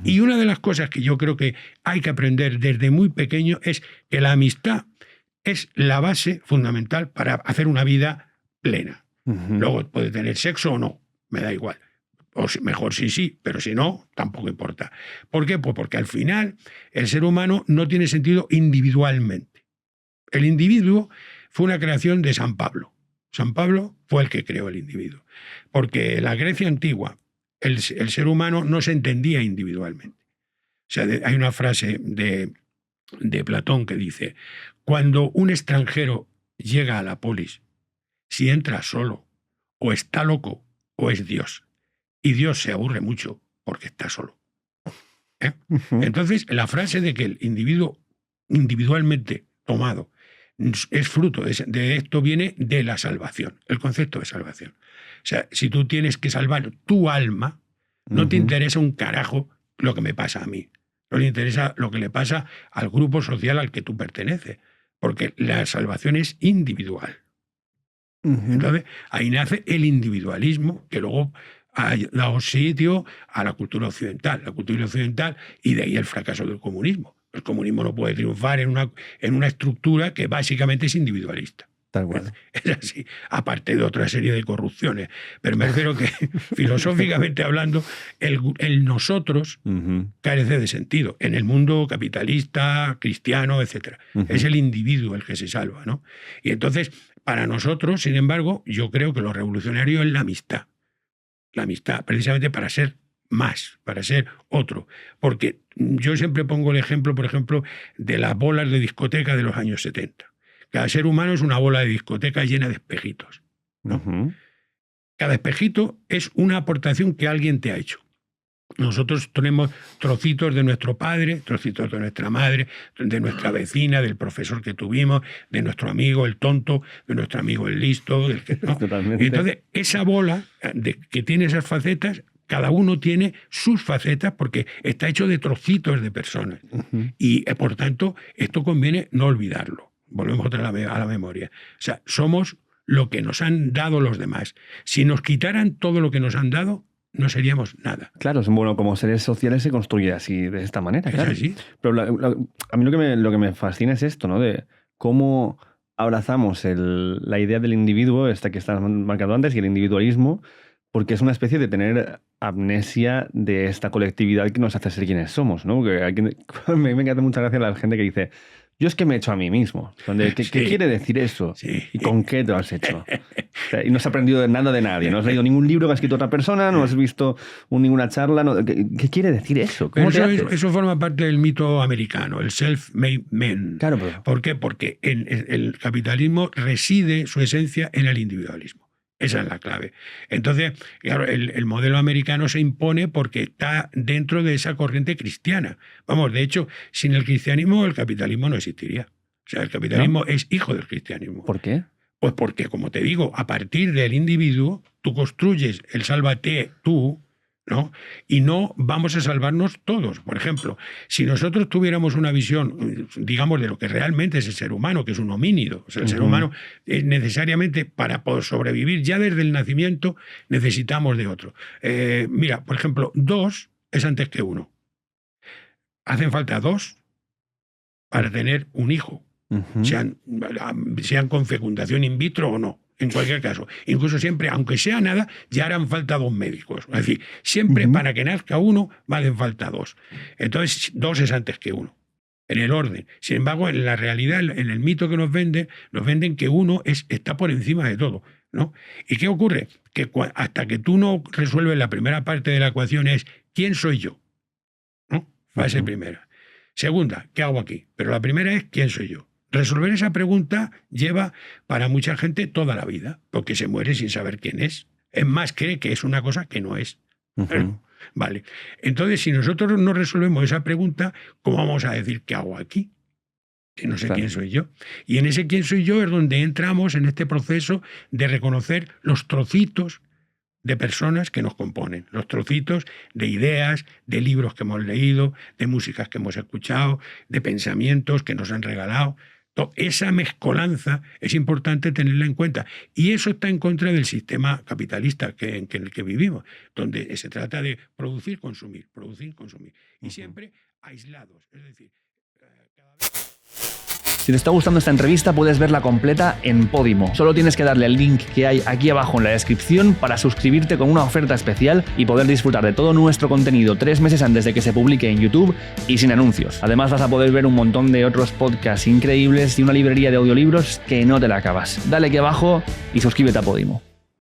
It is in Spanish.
Y una de las cosas que yo creo que hay que aprender desde muy pequeño es que la amistad es la base fundamental para hacer una vida plena. Luego puede tener sexo o no, me da igual. O mejor sí, pero si no, tampoco importa. ¿Por qué? Pues porque al final el ser humano no tiene sentido individualmente. El individuo fue una creación de San Pablo. San Pablo fue el que creó el individuo. Porque en la Grecia antigua el ser humano no se entendía individualmente. O sea, hay una frase de Platón que dice: cuando un extranjero llega a la polis, si entra solo, o está loco o es Dios. Y Dios se aburre mucho porque está solo. Entonces, la frase de que el individuo individualmente tomado es fruto de esto viene de la salvación, el concepto de salvación. O sea, si tú tienes que salvar tu alma, no te interesa un carajo lo que me pasa a mí. No le interesa lo que le pasa al grupo social al que tú perteneces, porque la salvación es individual. Entonces, ahí nace el individualismo, que luego ha dado sitio a la cultura occidental, y de ahí el fracaso del comunismo. El comunismo no puede triunfar en una estructura que básicamente es individualista. Tal cual. Es así, aparte de otra serie de corrupciones. Pero me refiero que, filosóficamente hablando, el nosotros carece de sentido en el mundo capitalista, cristiano, etc. Es el individuo el que se salva, ¿no? Y entonces, para nosotros, sin embargo, yo creo que lo revolucionario es la amistad. La amistad, precisamente para ser más, para ser otro. Porque yo siempre pongo el ejemplo, por ejemplo, de las bolas de discoteca de los años 70. Cada ser humano es una bola de discoteca llena de espejitos, ¿no? Cada espejito es una aportación que alguien te ha hecho. Nosotros tenemos trocitos de nuestro padre, trocitos de nuestra madre, de nuestra vecina, del profesor que tuvimos, de nuestro amigo el tonto, de nuestro amigo el listo. ¿No? Totalmente. Entonces, esa bola que tiene esas facetas, cada uno tiene sus facetas porque está hecho de trocitos de personas. Y, por tanto, esto conviene no olvidarlo. Volvemos otra vez a la memoria. O sea, somos lo que nos han dado los demás. Si nos quitaran todo lo que nos han dado, no seríamos nada. Claro, bueno, como seres sociales se construye así, de esta manera. ¿Es claro. así? Pero a mí lo que me fascina es esto, ¿no? De cómo abrazamos la idea del individuo, esta que estás marcando antes, y el individualismo, porque es una especie de tener amnesia de esta colectividad que nos hace ser quienes somos, ¿no? Porque me encanta mucha gracia la gente que dice: yo es que me he hecho a mí mismo. ¿Qué quiere decir eso? Sí. ¿Y con qué te lo has hecho? O sea, y no has aprendido nada de nadie. No has leído ningún libro que ha escrito otra persona, no has visto ninguna charla. ¿Qué quiere decir eso? ¿Cómo Pero te haces? eso forma parte del mito americano, el self-made man. Claro, pero... ¿Por qué? Porque el capitalismo reside su esencia en el individualismo. Esa es la clave. Entonces, claro, el modelo americano se impone porque está dentro de esa corriente cristiana. Vamos, de hecho, sin el cristianismo el capitalismo no existiría. O sea, el capitalismo es hijo del cristianismo. ¿Por qué? Pues porque, como te digo, a partir del individuo, tú construyes el sálvate tú, ¿no? Y no vamos a salvarnos todos. Por ejemplo, si nosotros tuviéramos una visión, digamos, de lo que realmente es el ser humano, que es un homínido, o sea, el ser humano necesariamente, para poder sobrevivir ya desde el nacimiento, necesitamos de otro. Mira, por ejemplo, 2 es antes que 1. Hacen falta 2 para tener un hijo, sean con fecundación in vitro o no. En cualquier caso, incluso siempre, aunque sea nada, ya harán falta 2 médicos. Es decir, siempre para que nazca uno, hacen falta 2. Entonces, 2 es antes que 1, en el orden. Sin embargo, en la realidad, en el mito que nos venden que 1 está por encima de todo, ¿no? ¿Y qué ocurre? Que hasta que tú no resuelves la primera parte de la ecuación es ¿quién soy yo? ¿No? Fase primera. Segunda, ¿qué hago aquí? Pero la primera es ¿quién soy yo? Resolver esa pregunta lleva para mucha gente toda la vida, porque se muere sin saber quién es. Es más, cree que es una cosa que no es. Vale. Entonces, si nosotros no resolvemos esa pregunta, ¿cómo vamos a decir qué hago aquí? Que no sé quién soy yo. Y en ese quién soy yo es donde entramos en este proceso de reconocer los trocitos de personas que nos componen, los trocitos de ideas, de libros que hemos leído, de músicas que hemos escuchado, de pensamientos que nos han regalado. Esa mezcolanza es importante tenerla en cuenta. Y eso está en contra del sistema capitalista en el que vivimos, donde se trata de producir, consumir, y siempre aislados. Es decir, cada vez... Si te está gustando esta entrevista, puedes verla completa en Podimo. Solo tienes que darle al link que hay aquí abajo en la descripción para suscribirte con una oferta especial y poder disfrutar de todo nuestro contenido 3 meses antes de que se publique en YouTube y sin anuncios. Además, vas a poder ver un montón de otros podcasts increíbles y una librería de audiolibros que no te la acabas. Dale aquí abajo y suscríbete a Podimo.